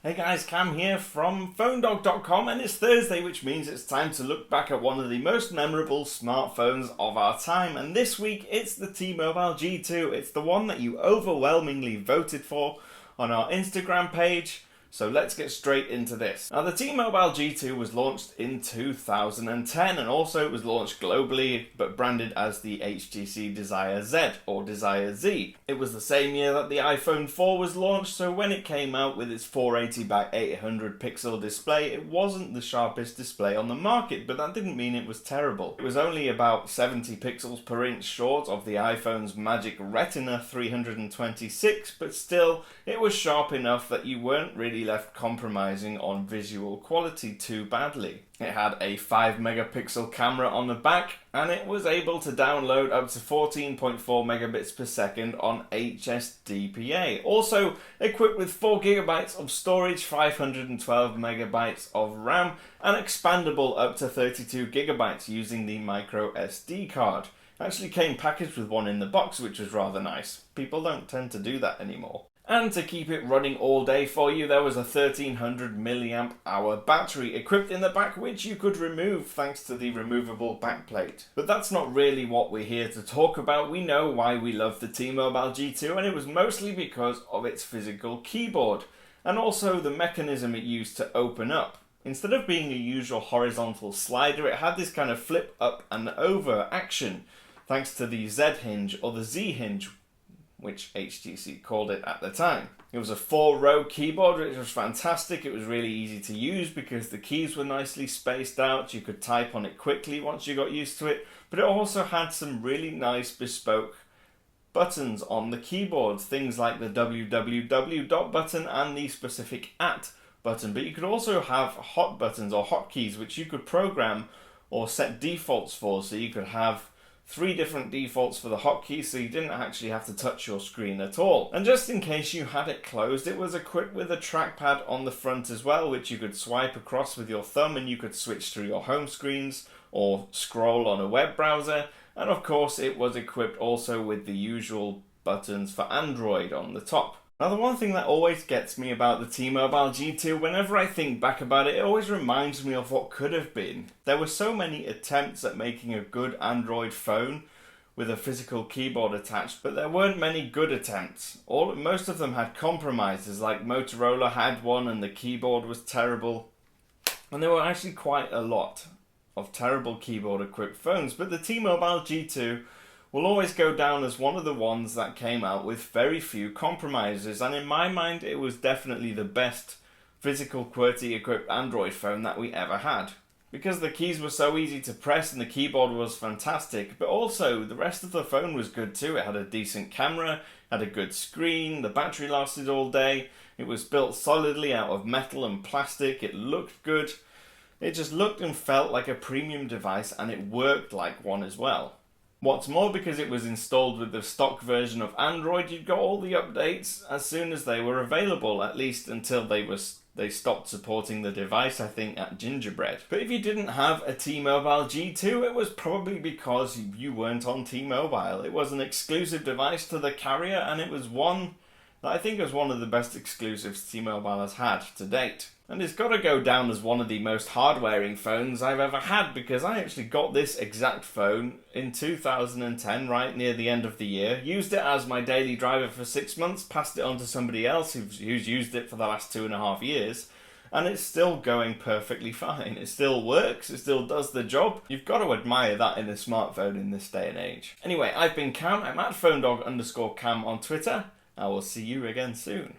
Hey guys, Cam here from PhoneDog.com, and it's Thursday, which means it's time to look back at one of the most memorable smartphones of our time. And this week it's the T-Mobile G2. It's the one that you overwhelmingly voted for on our Instagram page. So let's get straight into this. Now, the T-Mobile G2 was launched in 2010, and also it was launched globally but branded as the HTC Desire Z or Desire Z. It was the same year that the iPhone 4 was launched, so when it came out with its 480 by 800 pixel display, it wasn't the sharpest display on the market, but that didn't mean it was terrible. It was only about 70 pixels per inch short of the iPhone's Magic Retina 326, but still, it was sharp enough that you weren't really left compromising on visual quality too badly. It had a 5 megapixel camera on the back, and it was able to download up to 14.4 megabits per second on HSDPA. Also equipped with 4 gigabytes of storage, 512 megabytes of RAM, and expandable up to 32 gigabytes using the micro SD card. Actually came packaged with one in the box, which was rather nice. People don't tend to do that anymore. And to keep it running all day for you, there was a 1300 milliamp hour battery equipped in the back, which you could remove thanks to the removable backplate. But that's not really what we're here to talk about. We know why we love the T-Mobile G2, and it was mostly because of its physical keyboard, and also the mechanism it used to open up. Instead of being a usual horizontal slider, it had this kind of flip up and over action, thanks to the Z hinge or the Z hinge, which HTC called it at the time. It was a 4-row keyboard, which was fantastic. It was really easy to use because the keys were nicely spaced out. You could type on it quickly once you got used to it, but it also had some really nice bespoke buttons on the keyboard, things like the www button and the specific at button. But you could also have hot buttons or hotkeys, which you could program or set defaults for, so you could have 3 different defaults for the hotkeys, so you didn't actually have to touch your screen at all. And just in case you had it closed, it was equipped with a trackpad on the front as well, which you could swipe across with your thumb, and you could switch through your home screens or scroll on a web browser. And of course, it was equipped also with the usual buttons for Android on the top. Now, the one thing that always gets me about the T-Mobile G2, whenever I think back about it, it always reminds me of what could have been. There were so many attempts at making a good Android phone with a physical keyboard attached, but there weren't many good attempts. Most of them had compromises, like Motorola had one and the keyboard was terrible. And there were actually quite a lot of terrible keyboard-equipped phones, but the T-Mobile G2 will always go down as one of the ones that came out with very few compromises, and in my mind it was definitely the best physical QWERTY equipped Android phone that we ever had. Because the keys were so easy to press and the keyboard was fantastic, but also the rest of the phone was good too. It had a decent camera, had a good screen, the battery lasted all day, it was built solidly out of metal and plastic, it looked good, it just looked and felt like a premium device, and it worked like one as well. What's more, because it was installed with the stock version of Android, you got all the updates as soon as they were available, at least until they stopped supporting the device, I think, at Gingerbread. But if you didn't have a T-Mobile G2, it was probably because you weren't on T-Mobile. It was an exclusive device to the carrier, and it was one that I think was one of the best exclusives T-Mobile has had to date. And it's got to go down as one of the most hard-wearing phones I've ever had, because I actually got this exact phone in 2010, right near the end of the year, used it as my daily driver for 6 months, passed it on to somebody else who's used it for the last 2.5 years, and it's still going perfectly fine. It still works, it still does the job. You've got to admire that in a smartphone in this day and age. Anyway, I've been Cam, I'm at PhoneDog_Cam on Twitter. I will see you again soon.